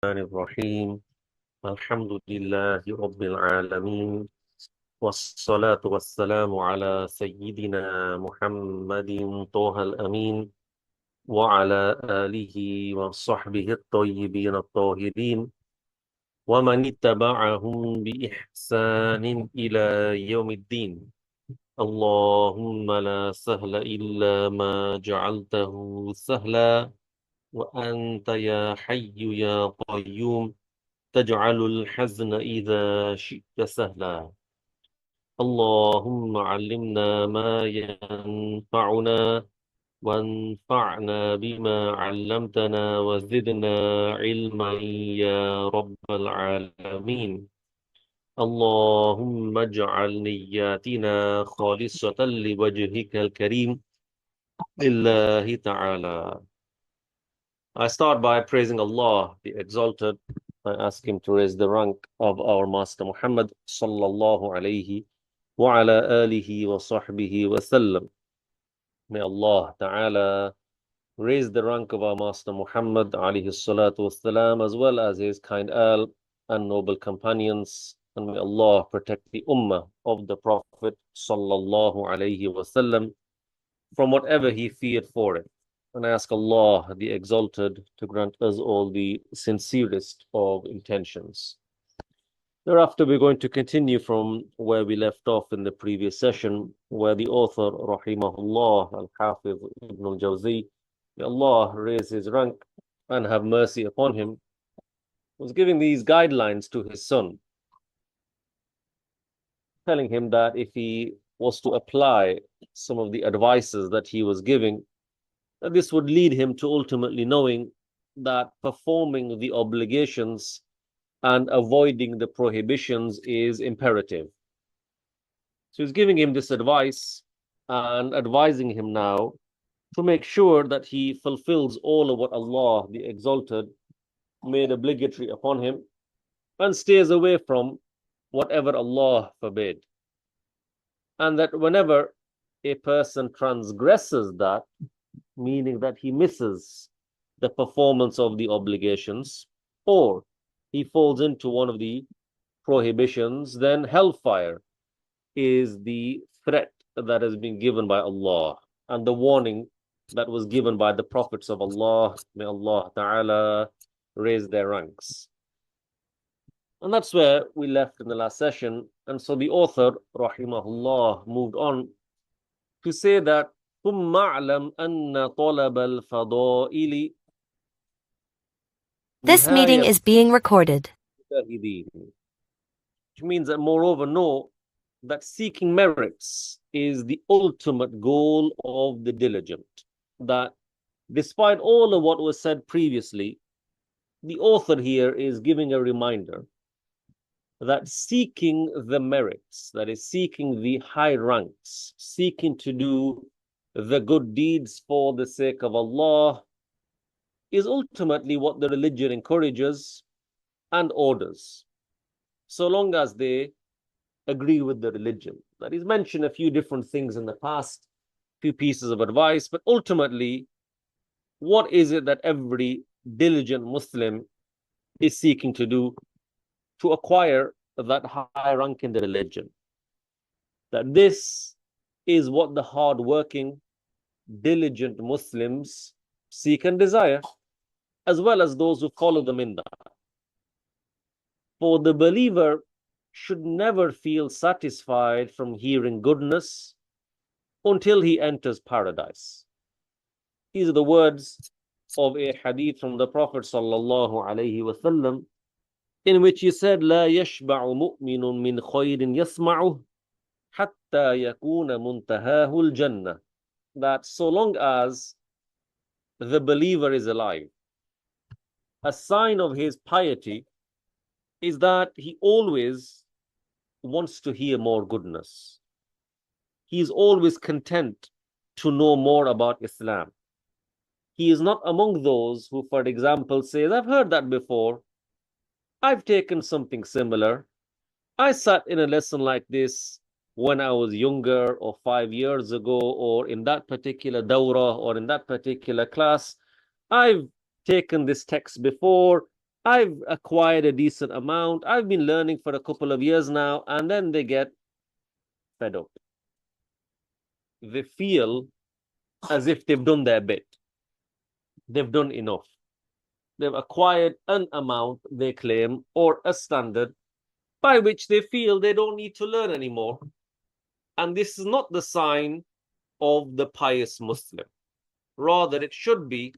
الرحمن الرحيم الحمد لله رب العالمين والصلاة والسلام على سيدنا محمد طه الأمين وعلى آله وصحبه الطيبين الطاهرين ومن اتبعهم بإحسان إلى يوم الدين. اللهم لا سهل إلا ما جعلته سهلا وأنت يا حي يا قيوم تجعل الحزن إذا شئت سهلا. اللهم علمنا ما ينفعنا وانفعنا بما علمتنا وزدنا علما يا رب العالمين. اللهم اجعل نياتنا خالصة لوجهك الكريم لله تعالى. I start by praising Allah, the Exalted. I ask Him to raise the rank of our Master Muhammad sallallahu alayhi wa ala alihi wa sahbihi wa sallam. May Allah Ta'ala raise the rank of our Master Muhammad alayhi salatu wassalam, as well as his kind al and noble companions. And may Allah protect the ummah of the Prophet sallallahu alayhi wa sallam from whatever he feared for it. And I ask Allah, the Exalted, to grant us all the sincerest of intentions. Thereafter, we're going to continue from where we left off in the previous session, where the author, Rahimahullah, Al-Hafiz Ibnul Jawziyy, may Allah raise his rank and have mercy upon him, was giving these guidelines to his son, telling him that if he was to apply some of the advices that he was giving, this would lead him to ultimately knowing that performing the obligations and avoiding the prohibitions is imperative. So he's giving him this advice and advising him now to make sure that he fulfills all of what Allah, the Exalted, made obligatory upon him and stays away from whatever Allah forbade. And that whenever a person transgresses that, meaning that he misses the performance of the obligations, or he falls into one of the prohibitions, then hellfire is the threat that has been given by Allah and the warning that was given by the prophets of Allah. May Allah Ta'ala raise their ranks. And that's where we left in the last session. And so the author, Rahimahullah, moved on to say that ثم اعلم أن طلب الفضائل This meeting نهاية is being recorded. المجتهدين. Which means that moreover know that seeking merits is the ultimate goal of the diligent. That despite all of what was said previously, the author here is giving a reminder that seeking the merits, that is seeking the high ranks, seeking to do the good deeds for the sake of Allah, is ultimately what the religion encourages and orders, so long as they agree with the religion. That is mentioned a few different things in the past, few pieces of advice, but ultimately, what is it that every diligent Muslim is seeking to do to acquire that high rank in the religion? That this is what the hard-working, diligent Muslims seek and desire, as well as those who follow them in that. For the believer should never feel satisfied from hearing goodness until he enters paradise. These are the words of a hadith from the Prophet sallallahu alaihi wasallam, in which he said, لا يشبع مؤمن من خير يسمعه حتى يكون منتهاه الجنة. That so long as the believer is alive, a sign of his piety is that he always wants to hear more goodness. He is always content to know more about Islam. He is not among those who, for example, says, I've heard that before. I've taken something similar. I sat in a lesson like this when I was younger, or 5 years ago, or in that particular dawrah, or in that particular class. I've taken this text before. I've acquired a decent amount. I've been learning for a couple of years now, and then they get fed up. They feel as if they've done their bit. They've done enough. They've acquired an amount, they claim, or a standard by which they feel they don't need to learn anymore. And this is not the sign of the pious Muslim. Rather, it should be,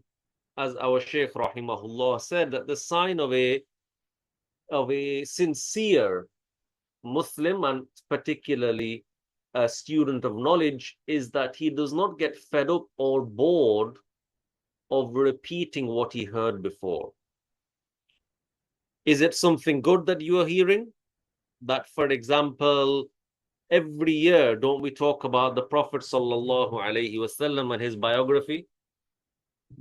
as our Shaykh rahimahullah said, that the sign of a sincere Muslim, and particularly a student of knowledge, is that he does not get fed up or bored of repeating what he heard before. Is it something good that you are hearing? That, for example, every year, don't we talk about the Prophet sallallahu alaihi wasallam and his biography?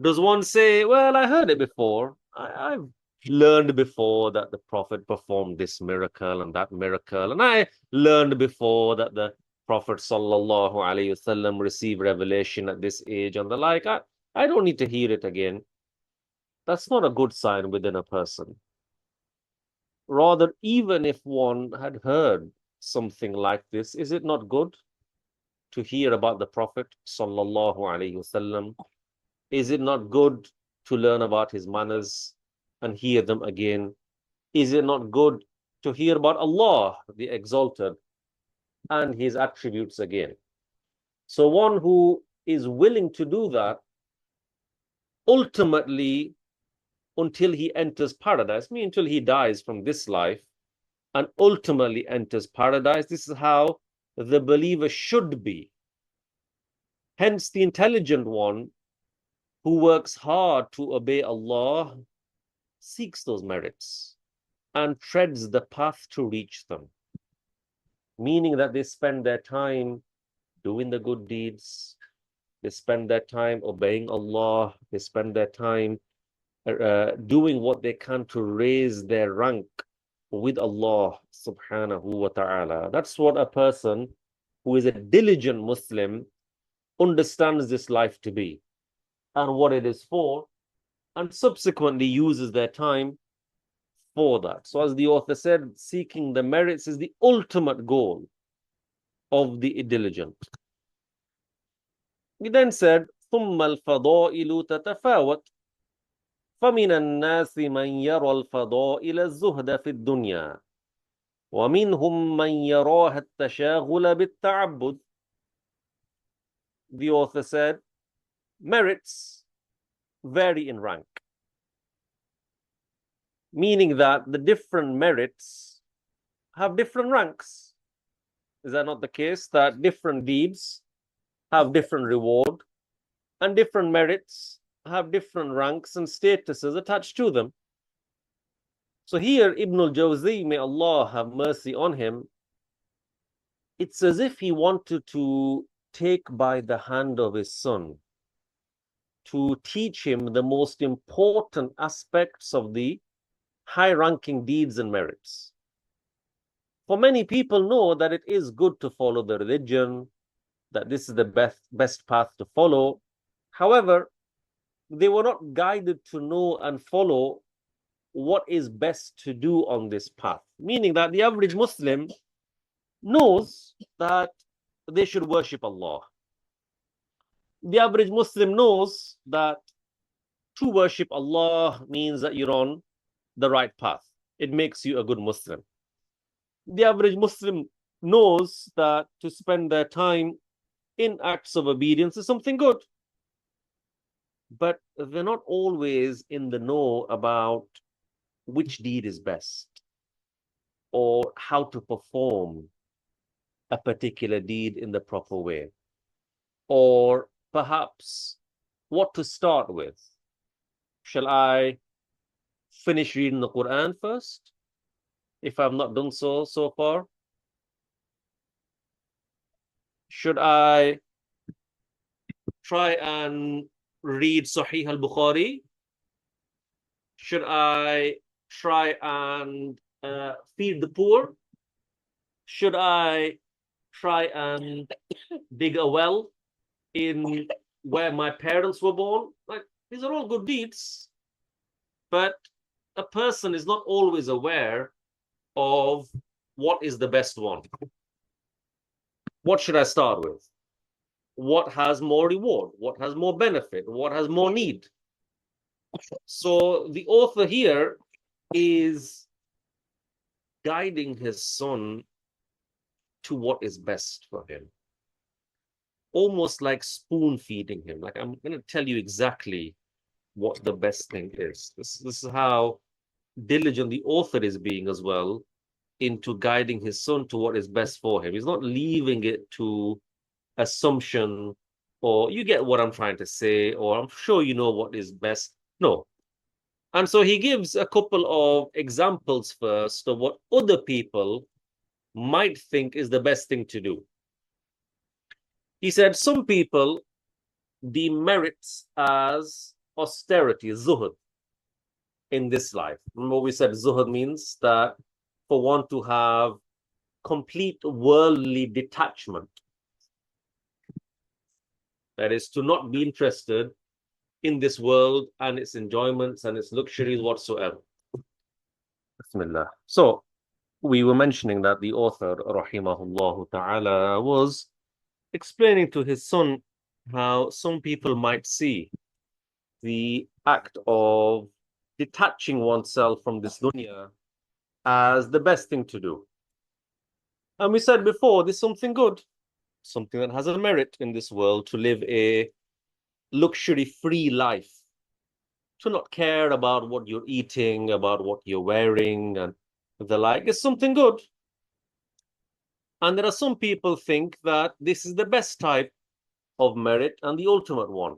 Does one say, well, I heard it before. I've learned before that the Prophet performed this miracle and that miracle. And I learned before that the Prophet sallallahu alaihi wasallam received revelation at this age and the like. I don't need to hear it again. That's not a good sign within a person. Rather, even if one had heard something like this, is it not good to hear about the Prophet sallallahu alaihi wasallam? Is it not good to learn about his manners and hear them again? Is it not good to hear about Allah, the Exalted, and his attributes again? So one who is willing to do that, ultimately, until he enters paradise, meaning until he dies from this life, and ultimately enters paradise, this is how the believer should be. Hence, the intelligent one who works hard to obey Allah seeks those merits and treads the path to reach them, meaning that they spend their time doing the good deeds, they spend their time obeying Allah, they spend their time doing what they can to raise their rank with Allah subhanahu wa ta'ala. That's what a person who is a diligent Muslim understands this life to be and what it is for, and subsequently uses their time for that. So as the author said, seeking the merits is the ultimate goal of the diligent. He then said, ثم الفضائل تتفاوت فمن الناس من يرى الفضائل الزهد في الدنيا ومنهم من يراها التشاغل بالتعبد. The author said, merits vary in rank, meaning that the different merits have different ranks. Is that not the case? That different deeds have different reward and different merits have different ranks and statuses attached to them. So here, Ibnul Jawziyy, may Allah have mercy on him, it's as if he wanted to take by the hand of his son to teach him the most important aspects of the high-ranking deeds and merits. For many people know that it is good to follow the religion, that this is the best path to follow. However, they were not guided to know and follow what is best to do on this path. Meaning that the average Muslim knows that they should worship Allah. The average Muslim knows that to worship Allah means that you're on the right path. It makes you a good Muslim. The average Muslim knows that to spend their time in acts of obedience is something good. But they're not always in the know about which deed is best or how to perform a particular deed in the proper way, or perhaps what to start with. Shall I finish reading the Quran first, if I've not done so far? Should I try and read Sahih al-Bukhari? Should I try and feed the poor? Should I try and dig a well in where my parents were born? Like, these are all good deeds, but a person is not always aware of what is the best one. What should I start with? What has more reward? What has more benefit? What has more need? So the author here is guiding his son to what is best for him. Almost like spoon feeding him. Like, I'm going to tell you exactly what the best thing is. This is how diligent the author is being as well into guiding his son to what is best for him. He's not leaving it to assumption, or you get what I'm trying to say, or I'm sure you know what is best. No. And so he gives a couple of examples first of what other people might think is the best thing to do. He said some people deem merits as austerity, zuhud, in this life. Remember we said zuhud means that for one to have complete worldly detachment. That is, to not be interested in this world and its enjoyments and its luxuries whatsoever. Bismillah. So, we were mentioning that the author, rahimahullah ta'ala, was explaining to his son how some people might see the act of detaching oneself from this dunya as the best thing to do. And we said before, there's something good, something that has a merit in this world, to live a luxury-free life, to not care about what you're eating, about what you're wearing, and the like. Is something good. And there are some people think that this is the best type of merit and the ultimate one.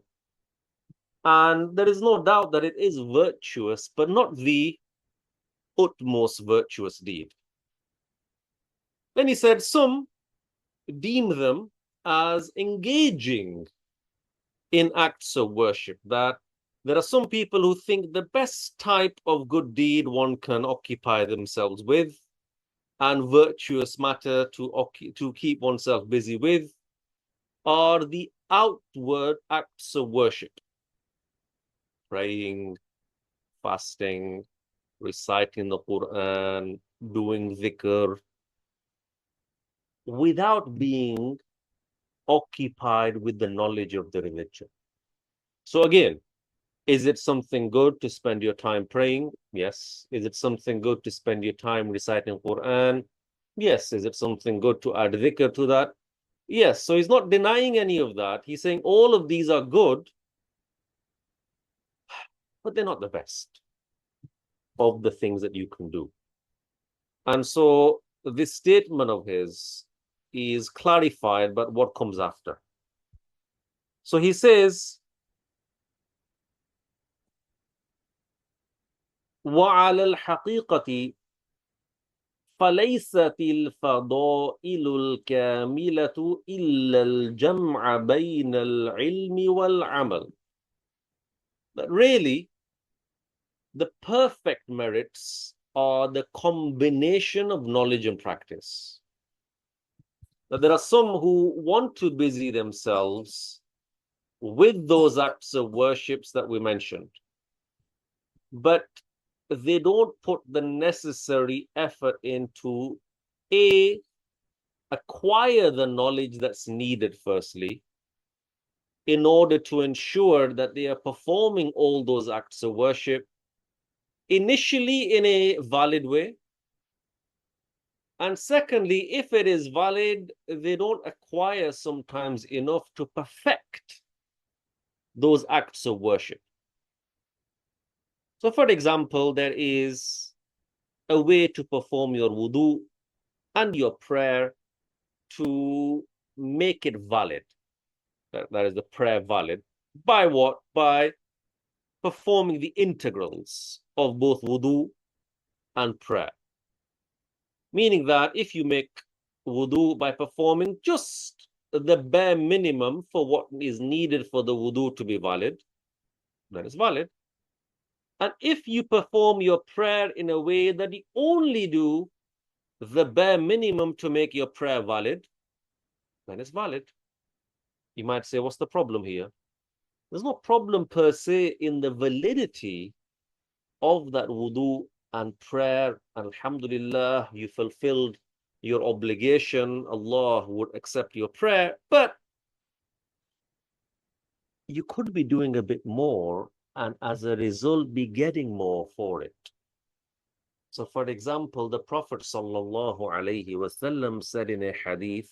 And there is no doubt that it is virtuous, but not the utmost virtuous deed. Then he said some deem them as engaging in acts of worship, that there are some people who think the best type of good deed one can occupy themselves with and virtuous matter to keep oneself busy with are the outward acts of worship. Praying, fasting, reciting the Quran, doing dhikr, without being occupied with the knowledge of the religion. So again, is it something good to spend your time praying? Yes. Is it something good to spend your time reciting Quran? Yes. Is it something good to add dhikr to that? Yes. So he's not denying any of that. He's saying all of these are good, but they're not the best of the things that you can do. And so this statement of his is clarified by what comes after. So he says, وَعَلَى الْحَقِيقَةِ فَلَيْسَتِ الْفَضَائِلُ الْكَامِلَةُ إِلَّا الْجَمْعَ بَيْنَ الْعِلْمِ وَالْعَمَلِ. But really, the perfect merits are the combination of knowledge and practice. That there are some who want to busy themselves with those acts of worships that we mentioned, but they don't put the necessary effort into acquire the knowledge that's needed firstly, in order to ensure that they are performing all those acts of worship initially in a valid way. And secondly, if it is valid, they don't acquire sometimes enough to perfect those acts of worship. So for example, there is a way to perform your wudu and your prayer to make it valid. That is the prayer valid. By what? By performing the integrals of both wudu and prayer. Meaning that if you make wudu by performing just the bare minimum for what is needed for the wudu to be valid, that is valid. And if you perform your prayer in a way that you only do the bare minimum to make your prayer valid, then it's valid. You might say, what's the problem here? There's no problem per se in the validity of that wudu and prayer, alhamdulillah, you fulfilled your obligation, Allah would accept your prayer, but you could be doing a bit more and as a result be getting more for it. So for example, the Prophet sallallahu alaihi wasallam said in a hadith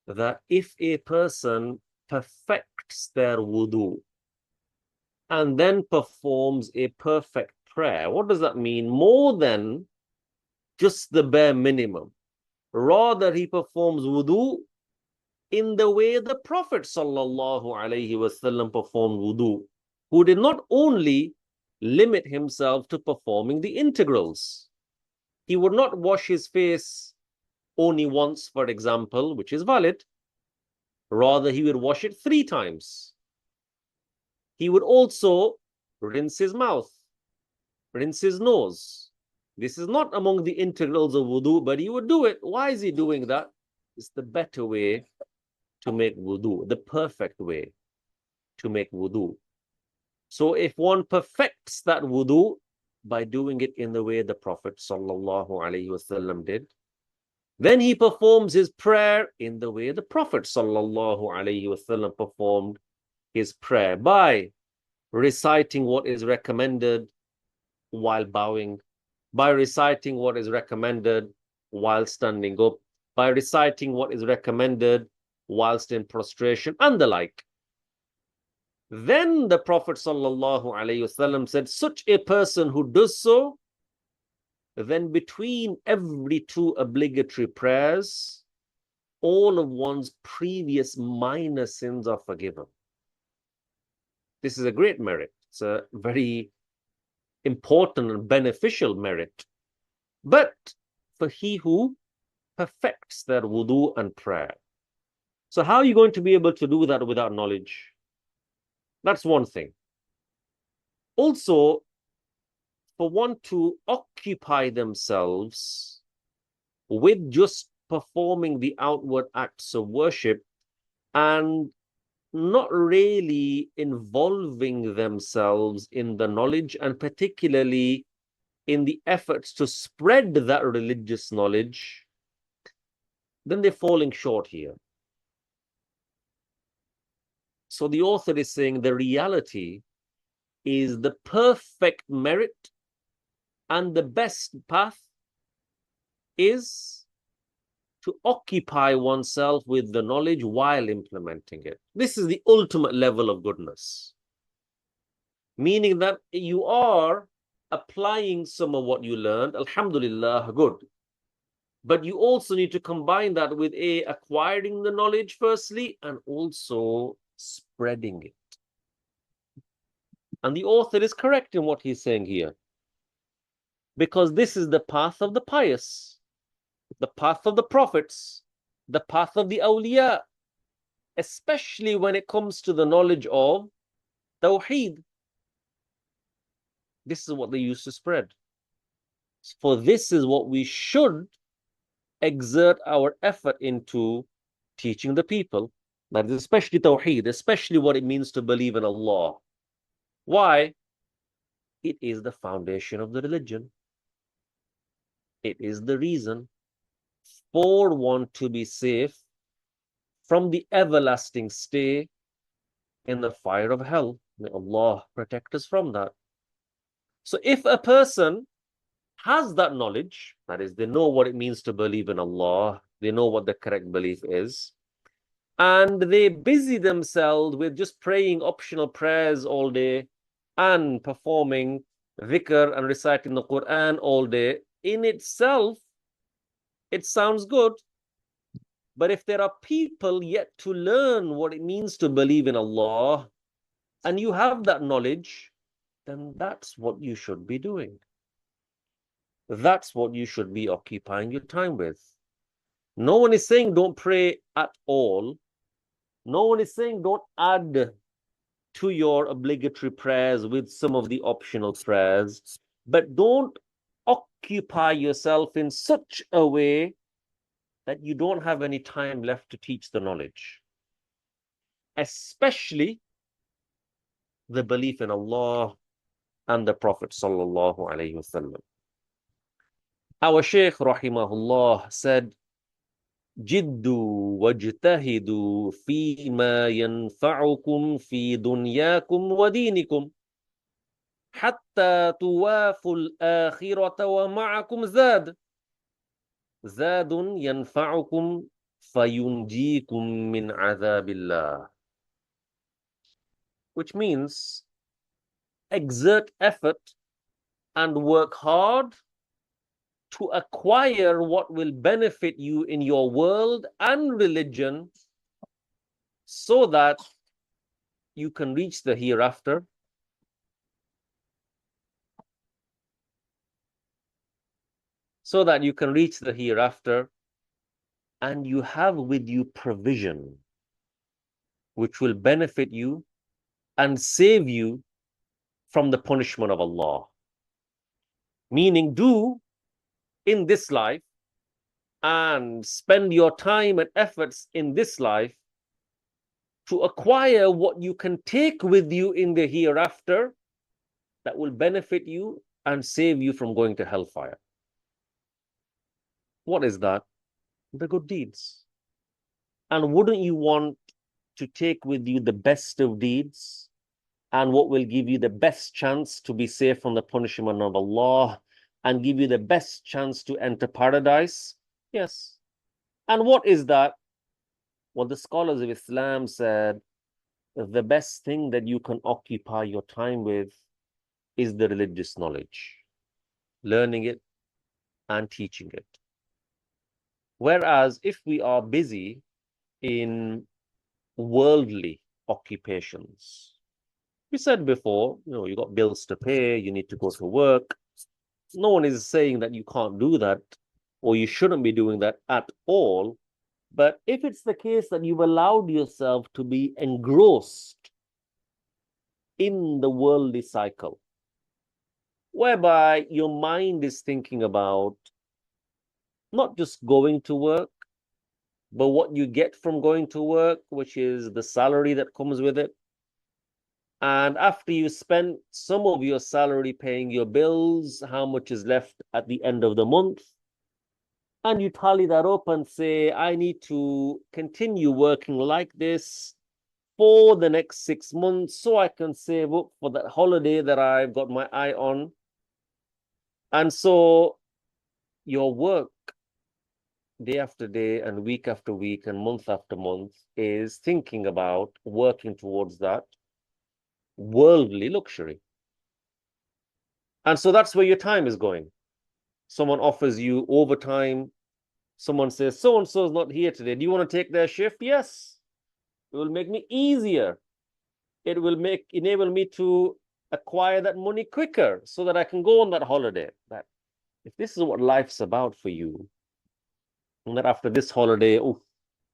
that if a person perfects their wudu and then performs a perfect prayer, what does that mean? More than just the bare minimum. Rather, he performs wudu in the way the Prophet sallallahu alaihi wasallam performed wudu, who did not only limit himself to performing the integrals. He would not wash his face only once, for example, which is valid. Rather, he would wash it 3 times. He would also rinse his mouth, rinse his nose. This is not among the integrals of wudu, but he would do it. Why is he doing that? It's the better way to make wudu, the perfect way to make wudu. So if one perfects that wudu by doing it in the way the Prophet sallallahu alaihi wasallam did, then he performs his prayer in the way the Prophet sallallahu alaihi wasallam performed his prayer, by reciting what is recommended while bowing, by reciting what is recommended while standing up, by reciting what is recommended whilst in prostration, and the like. Then the Prophet sallallahu alaihi wasallam said, such a person who does so, then between every 2 obligatory prayers, all of one's previous minor sins are forgiven. This is a great merit. It's a very important and beneficial merit. But for he who perfects their wudu and prayer. So how are you going to be able to do that without knowledge? That's one thing. Also, for one to occupy themselves with just performing the outward acts of worship and not really involving themselves in the knowledge, and particularly in the efforts to spread that religious knowledge, then they're falling short here. So the author is saying the reality is the perfect merit and the best path is to occupy oneself with the knowledge while implementing it. This is the ultimate level of goodness. Meaning that you are applying some of what you learned, alhamdulillah, good. But you also need to combine that with acquiring the knowledge firstly, and also spreading it. And the author is correct in what he's saying here. Because this is the path of the pious, the path of the prophets, the path of the awliya, especially when it comes to the knowledge of Tawheed. This is what they used to spread. For this is what we should exert our effort into teaching the people. That is especially Tawheed, especially what it means to believe in Allah. Why? It is the foundation of the religion. It is the reason for one to be safe from the everlasting stay in the fire of hell. May Allah protect us from that. So if a person has that knowledge, that is, they know what it means to believe in Allah, they know what the correct belief is, and they busy themselves with just praying optional prayers all day and performing dhikr and reciting the Quran all day, in itself, it sounds good. But if there are people yet to learn what it means to believe in Allah, and you have that knowledge, then that's what you should be doing. That's what you should be occupying your time with. No one is saying don't pray at all. No one is saying don't add to your obligatory prayers with some of the optional prayers, but don't occupy yourself in such a way that you don't have any time left to teach the knowledge, especially the belief in Allah and the Prophet sallallahu alaihi wasallam. Our Shaykh rahimahullah said, جدوا واجتهدوا فيما ينفعكم في دنياكم ودينكم حتى توافوا الآخرة ومعكم زاد ينفعكم فينجيكم من عذاب الله. Which means exert effort and work hard to acquire what will benefit you in your world and religion so that you can reach the hereafter. So that you can reach the hereafter and you have with you provision which will benefit you and save you from the punishment of Allah. Meaning, do in this life and spend your time and efforts in this life to acquire what you can take with you in the hereafter that will benefit you and save you from going to hellfire. What is that? The good deeds. And wouldn't you want to take with you the best of deeds and what will give you the best chance to be safe from the punishment of Allah and give you the best chance to enter paradise? Yes. And what is that? Well, the scholars of Islam said the best thing that you can occupy your time with is the religious knowledge, learning it and teaching it. Whereas if we are busy in worldly occupations, we said before, you got bills to pay, you need to go to work. No one is saying that you can't do that or you shouldn't be doing that at all. But if it's the case that you've allowed yourself to be engrossed in the worldly cycle, whereby your mind is thinking about not just going to work, but what you get from going to work, which is the salary that comes with it. And after you spend some of your salary paying your bills, how much is left at the end of the month? And you tally that up and say, I need to continue working like this for the next 6 months so I can save up for that holiday that I've got my eye on. And so your work day after day and week after week and month after month is thinking about working towards that worldly luxury. And so that's where your time is going. Someone offers you overtime. Someone says, so-and-so is not here today. Do you want to take their shift? Yes. It will make me easier. It will enable me to acquire that money quicker so that I can go on that holiday. That if this is what life's about for you, and that after this holiday, oh,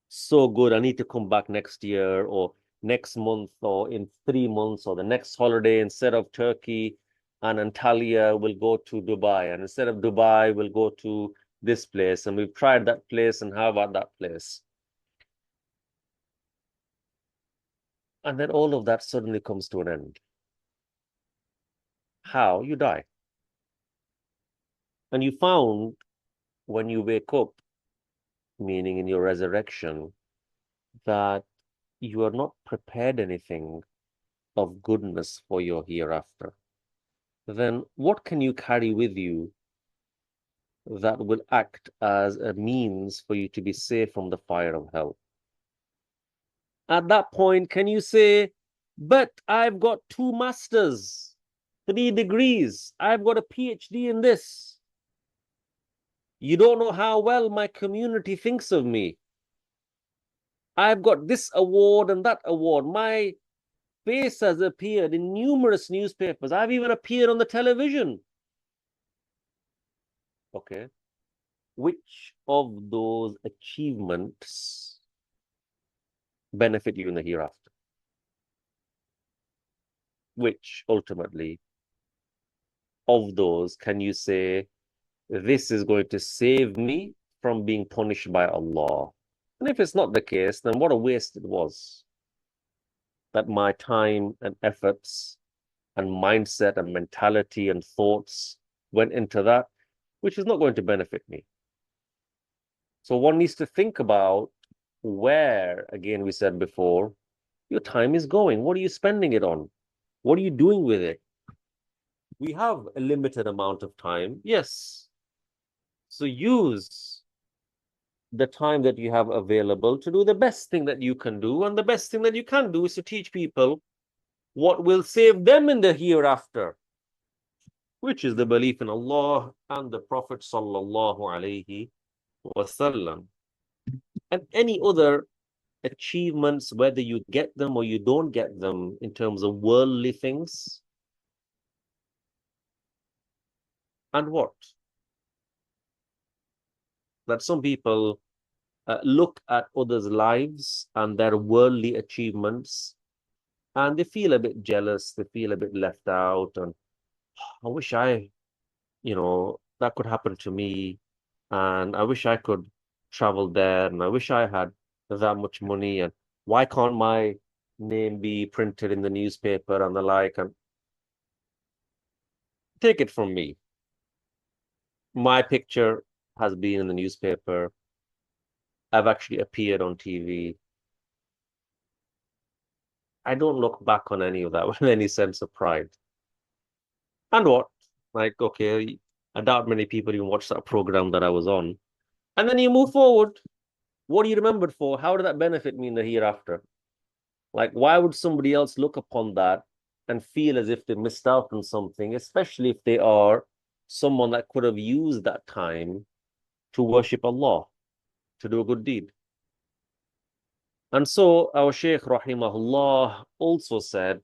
so good, I need to come back next year or next month or in 3 months or the next holiday, instead of Turkey and Antalya, we'll go to Dubai. And instead of Dubai, we'll go to this place. And we've tried that place, and how about that place? And then all of that suddenly comes to an end. How? You die. And you found when you wake up, meaning in your resurrection, that you are not prepared anything of goodness for your hereafter. Then what can you carry with you that will act as a means for you to be safe from the fire of hell? At that point, can you say, but I've got 2 masters, 3 degrees, I've got a PhD in this. You don't know how well my community thinks of me. I've got this award and that award. My face has appeared in numerous newspapers. I've even appeared on the television. Okay. Which of those achievements benefit you in the hereafter? Which ultimately of those can you say, this is going to save me from being punished by Allah? And if it's not the case, then what a waste it was that my time and efforts and mindset and mentality and thoughts went into that, which is not going to benefit me. So one needs to think about where, again, we said before, your time is going. What are you spending it on? What are you doing with it? We have a limited amount of time, yes. So use the time that you have available to do the best thing that you can do. And the best thing that you can do is to teach people what will save them in the hereafter, which is the belief in Allah and the Prophet sallallahu alaihi wasallam. And any other achievements, whether you get them or you don't get them in terms of worldly things, and what? That some people look at others' lives and their worldly achievements and they feel a bit jealous, they feel a bit left out, and I wish that could happen to me, and I wish I could travel there, and I wish I had that much money, and why can't my name be printed in the newspaper and the like? And take it from me. My picture has been in the newspaper. I've actually appeared on TV. I don't look back on any of that with any sense of pride. And what? Like, okay, I doubt many people even watched that program that I was on. And then you move forward. What are you remembered for? How did that benefit me in the hereafter? Like, why would somebody else look upon that and feel as if they missed out on something, especially if they are someone that could have used that time to worship Allah, to do a good deed? And so our Shaykh rahimahullah also said,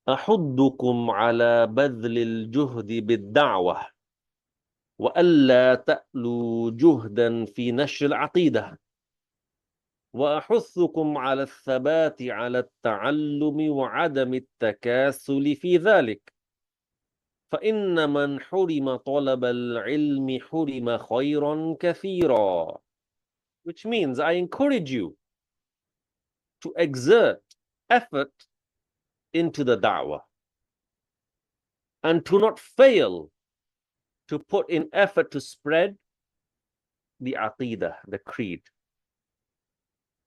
أحضكم على بذل الجهد بالدعوة وألا تألوا جهدا في نشر العقيدة وأحثكم على الثبات على التعلم وعدم التكاسل في ذلك فإن من حرم طلب العلم حرم خيرا كثيرا. Which means I encourage you to exert effort into the da'wah and to not fail to put in effort to spread the aqidah, the creed.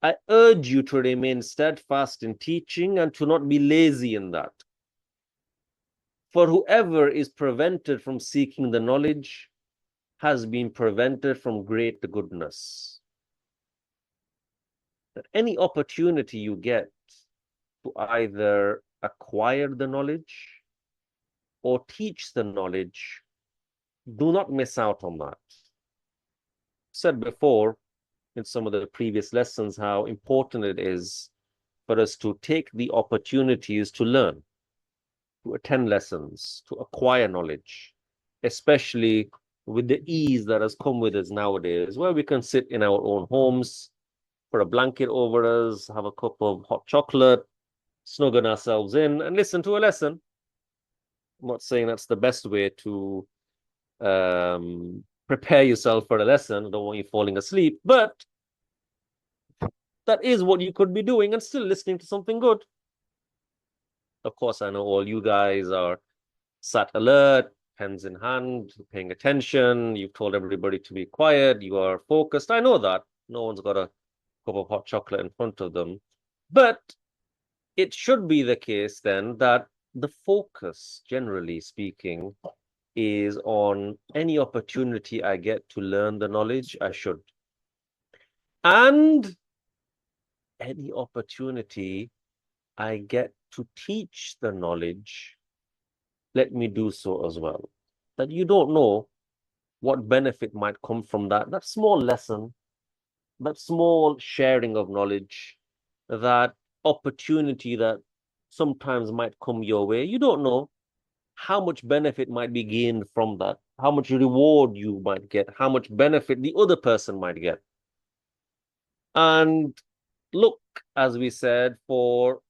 I urge you to remain steadfast in teaching and to not be lazy in that. For whoever is prevented from seeking the knowledge has been prevented from great goodness. That any opportunity you get to either acquire the knowledge or teach the knowledge, do not miss out on that. Said before in some of the previous lessons how important it is for us to take the opportunities to learn, to attend lessons, to acquire knowledge, especially with the ease that has come with us nowadays, where we can sit in our own homes, put a blanket over us, have a cup of hot chocolate, snuggle ourselves in, and listen to a lesson. I'm not saying that's the best way to prepare yourself for a lesson. I don't want you falling asleep, but that is what you could be doing and still listening to something good. Of course, I know all you guys are sat alert, pens in hand, paying attention. You've told everybody to be quiet. You are focused. I know that. No one's got a cup of hot chocolate in front of them. But it should be the case then that the focus, generally speaking, is on any opportunity I get to learn the knowledge, I should. And any opportunity I get to teach the knowledge, let me do so as well. That you don't know what benefit might come from that small lesson, that small sharing of knowledge, that opportunity that sometimes might come your way. You don't know how much benefit might be gained from that, how much reward you might get, how much benefit the other person might get. And look, as we said, for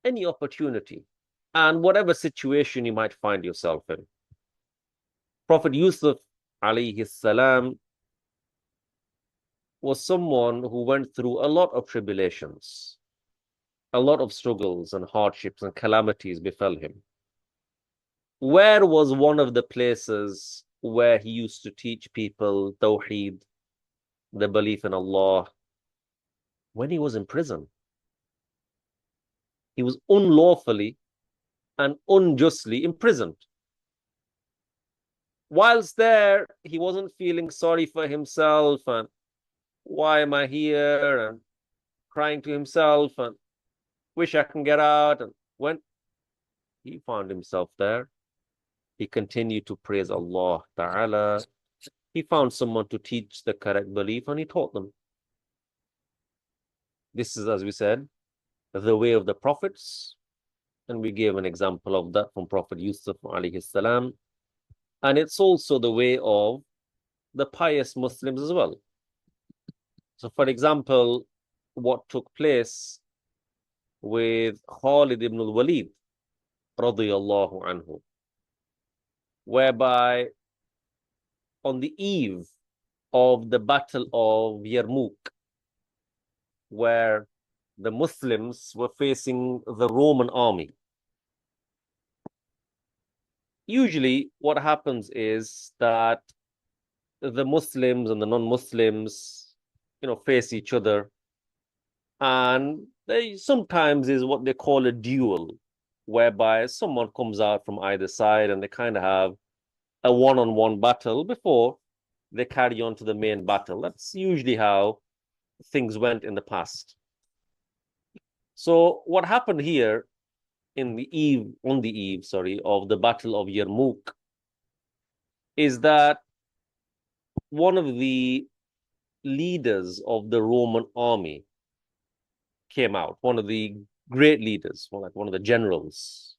any opportunity and whatever situation you might find yourself in. Prophet Yusuf alayhi salam was someone who went through a lot of tribulations, a lot of struggles and hardships and calamities befell him. Where was one of the places where he used to teach people Tawheed, the belief in Allah? When he was in prison. He was unlawfully and unjustly imprisoned. Whilst there, he wasn't feeling sorry for himself and why am I here, and crying to himself and wish I can get out. And when he found himself there, he continued to praise Allah Ta'ala. He found someone to teach the correct belief and he taught them. This is, as we said, the way of the prophets. And we gave an example of that from Prophet Yusuf alayhi salam. And it's also the way of the pious Muslims as well. So, for example, what took place with Khalid ibn al-Walid, radiyallahu anhu, whereby on the eve of the Battle of Yarmouk, where the Muslims were facing the Roman army. Usually what happens is that the Muslims and the non-Muslims, face each other. And they sometimes is what they call a duel, whereby someone comes out from either side and they kind of have a one-on-one battle before they carry on to the main battle. That's usually how things went in the past. So what happened here on the eve of the Battle of Yarmouk is that one of the leaders of the Roman army came out, one of the great leaders, one of the generals.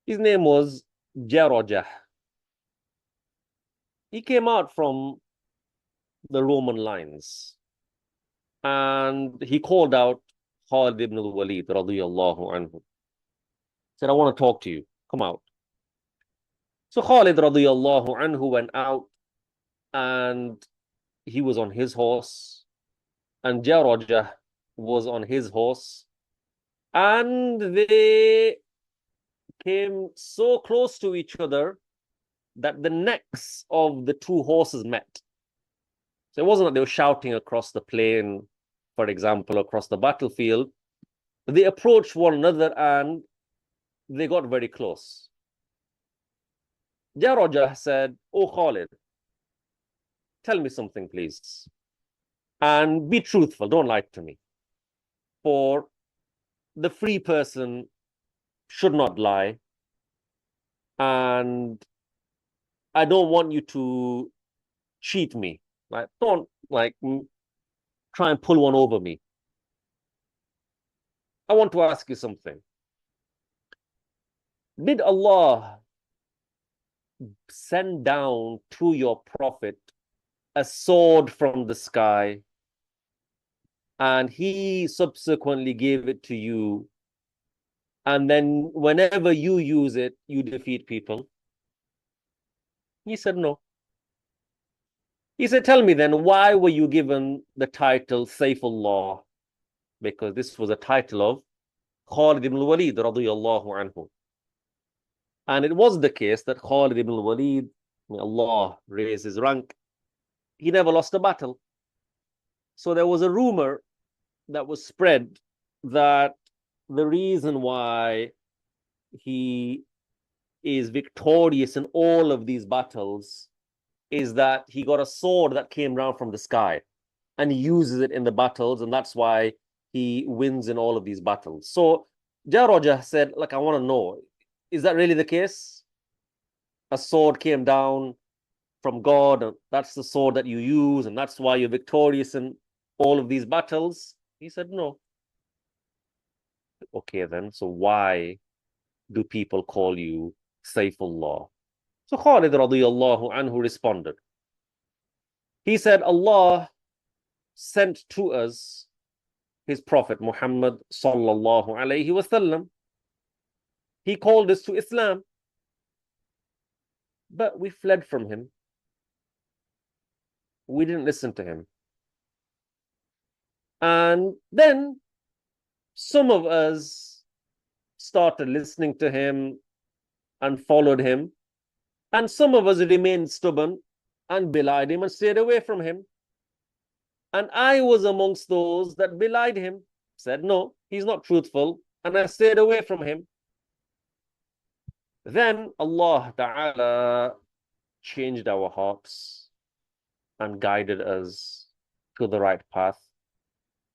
His name was Jawziyy. He came out from the Roman lines and he called out Khalid ibn al-Walid radiyallahu anhu. Said, I want to talk to you. Come out. So Khalid radiyallahu anhu went out and he was on his horse and Jawziyy was on his horse and they came so close to each other that the necks of the two horses met. So it wasn't that they were shouting across the plain, for example, across the battlefield. They approached one another and they got very close. Jawziyy said, Oh Khalid, tell me something, please. And be truthful, don't lie to me. For the free person should not lie. And I don't want you to cheat me. Don't try and pull one over me. I want to ask you something. Did Allah send down to your prophet a sword from the sky and he subsequently gave it to you, and then whenever you use it, you defeat people? He said, no. He said, tell me then, why were you given the title Sayfullah? Because this was a title of Khalid ibn al-Walid radiyallahu anhu. And it was the case that Khalid ibn al-Walid, may Allah raise his rank, he never lost a battle. So there was a rumor that was spread that the reason why he is victorious in all of these battles is that he got a sword that came down from the sky and he uses it in the battles, and that's why he wins in all of these battles. So Jawziyy said, I want to know, is that really the case? A sword came down from God, and that's the sword that you use, and that's why you're victorious in all of these battles? He said, no. Okay, then, so why do people call you Sayfullah? So Khalid radiyallahu anhu responded. He said, Allah sent to us his Prophet Muhammad sallallahu alayhi wasallam. He called us to Islam, but we fled from him. We didn't listen to him. And then Some of us started listening to him and followed him, and some of us remained stubborn and belied him and stayed away from him. And I was amongst those that belied him, said, no, he's not truthful, and I stayed away from him. Then Allah Ta'ala changed our hearts and guided us to the right path.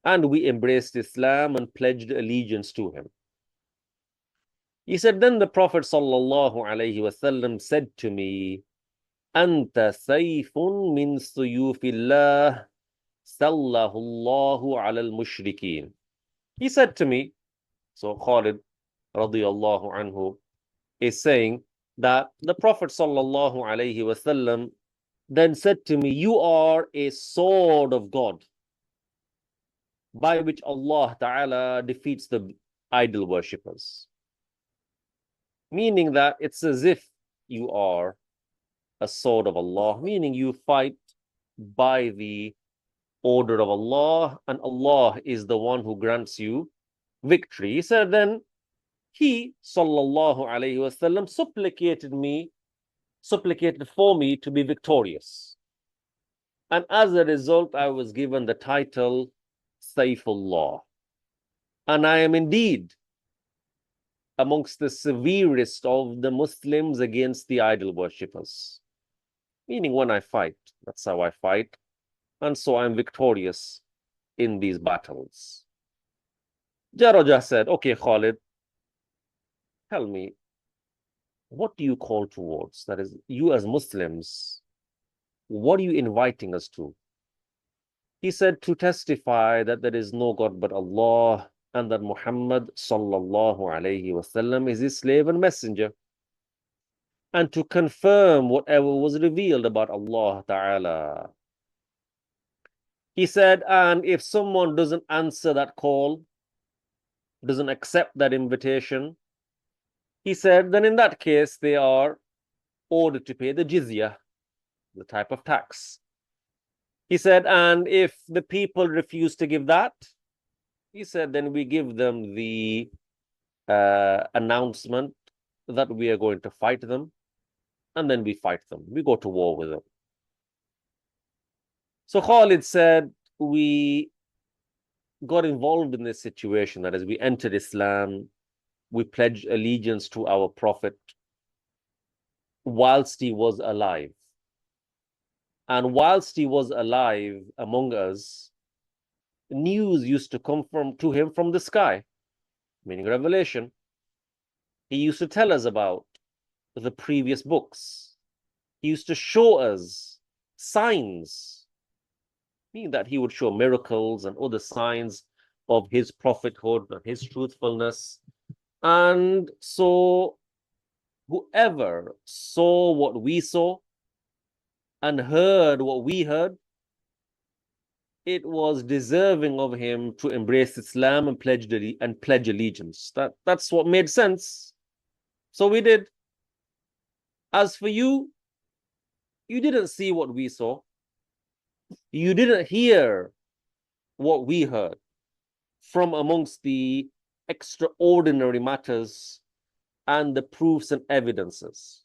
And we embraced Islam and pledged allegiance to him. He said, then the Prophet sallallahu alaihi wasallam said to me, Anta sayfun min suyufillah, sallahu Allahu ala al-mushrikeen. He said to me, so Khalid radiyallahu anhu is saying that the Prophet sallallahu alaihi wasallam then said to me, you are a sword of God by which Allah Ta'ala defeats the idol worshippers. Meaning that it's as if you are a sword of Allah, meaning you fight by the order of Allah, and Allah is the one who grants you victory. He said, then he, sallallahu alayhi wasallam, supplicated for me to be victorious. And as a result, I was given the title Sayfullah. And I am indeed amongst the severest of the Muslims against the idol worshippers. Meaning when I fight, that's how I fight. And so I'm victorious in these battles. Jawziyy said, okay, Khalid, tell me, what do you call towards? That is, you as Muslims, what are you inviting us to? He said, to testify that there is no God but Allah, and that Muhammad sallallahu alayhi wasallam is his slave and messenger, and to confirm whatever was revealed about Allah Ta'ala. He said, and if someone doesn't answer that call, doesn't accept that invitation, he said, then in that case, they are ordered to pay the jizya, the type of tax. He said, and if the people refuse to give that, he said, then we give them the announcement that we are going to fight them, and then we fight them. We go to war with them. So Khalid said, we got involved in this situation, that is, we entered Islam, we pledged allegiance to our Prophet whilst he was alive. And whilst he was alive among us, news used to come to him from the sky, meaning revelation. He used to tell us about the previous books. He used to show us signs, meaning that he would show miracles and other signs of his prophethood and his truthfulness. And so whoever saw what we saw and heard what we heard, it was deserving of him to embrace Islam and pledge allegiance. That's what made sense. So we did. As for you, you didn't see what we saw. You didn't hear what we heard from amongst the extraordinary matters and the proofs and evidences.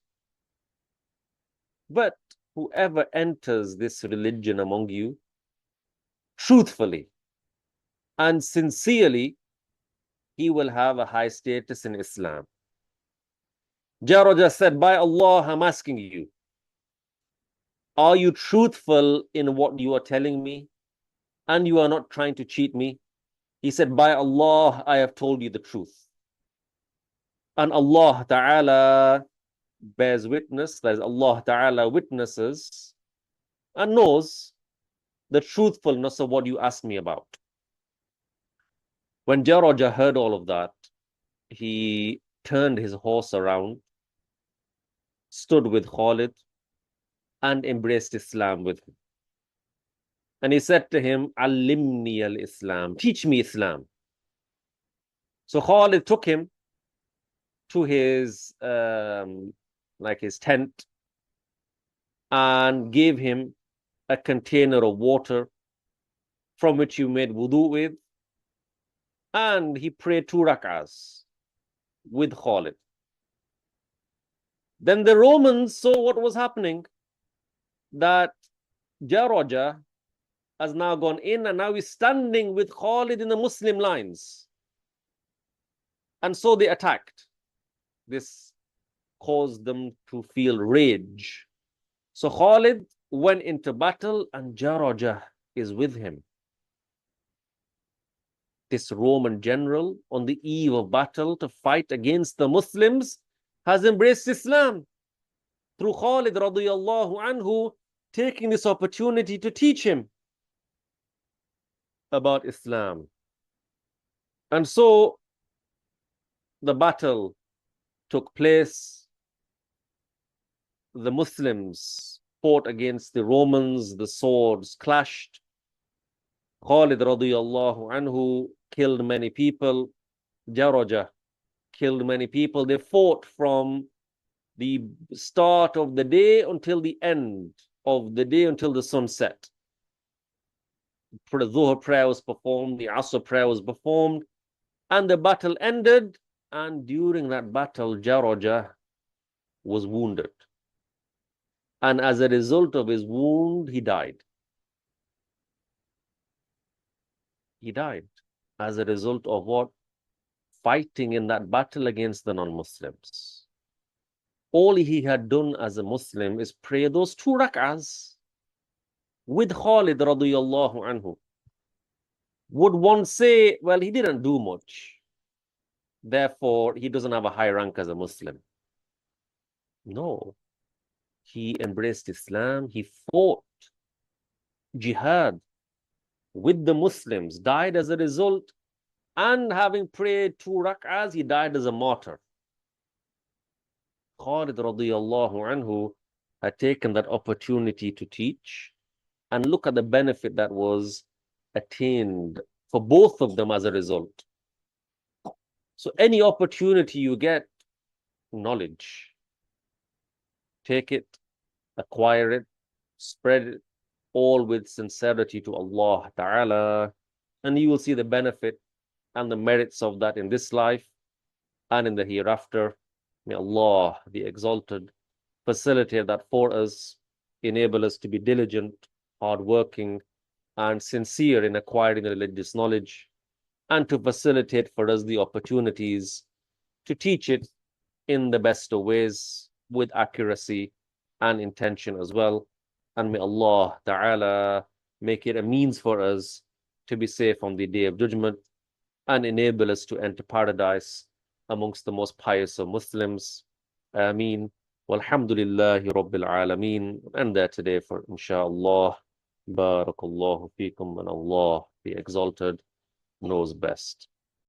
But whoever enters this religion among you, truthfully and sincerely, he will have a high status in Islam. Jawziyy said, by Allah, I'm asking you, are you truthful in what you are telling me? And you are not trying to cheat me? He said, by Allah, I have told you the truth. And Allah Ta'ala bears witness, that is, Allah Ta'ala witnesses and knows the truthfulness of what you asked me about. When Jawziyy heard all of that, he turned his horse around, stood with Khalid, and embraced Islam with him. And he said to him, Allimni al-Islam, teach me Islam. So Khalid took him to his his tent and gave him a container of water from which he made wudu with, and he prayed 2 rak'ahs with Khalid. Then the Romans saw what was happening, that Jawziyy has now gone in and now he's standing with Khalid in the Muslim lines. And so they attacked. This caused them to feel rage. So Khalid went into battle and Jawziyy is with him. This Roman general, on the eve of battle to fight against the Muslims, has embraced Islam through Khalid radiyallahu anhu, taking this opportunity to teach him about Islam. And so the battle took place. The Muslims fought against the Romans, the swords clashed. Khalid radiyallahu anhu killed many people. Jawziyy killed many people. They fought from the start of the day until the end of the day, until the sun set. The Dhuhr prayer was performed, the Asr prayer was performed, and the battle ended. And during that battle, Jawziyy was wounded. And as a result of his wound, he died. He died as a result of what? Fighting in that battle against the non-Muslims. All he had done as a Muslim is pray those 2 rak'ahs with Khalid radiyallahu anhu. Would one say, well, he didn't do much, therefore he doesn't have a high rank as a Muslim? No. He embraced Islam, he fought jihad with the Muslims, died as a result, and having prayed 2 rak'ahs, he died as a martyr. Khalid radiyallahu anhu had taken that opportunity to teach, and look at the benefit that was attained for both of them as a result. So any opportunity you get, knowledge, take it, acquire it, spread it, all with sincerity to Allah Ta'ala, and you will see the benefit and the merits of that in this life and in the hereafter. May Allah, the Exalted, facilitate that for us, enable us to be diligent, hardworking, and sincere in acquiring religious knowledge, and to facilitate for us the opportunities to teach it in the best of ways, with accuracy and intention as well. And may Allah Ta'ala make it a means for us to be safe on the Day of Judgment and enable us to enter paradise amongst the most pious of Muslims. Ameen. Walhamdulillahi Rabbil Alameen. And there today for inshaAllah. Barakallahu feekum, and Allah, the Exalted, knows best.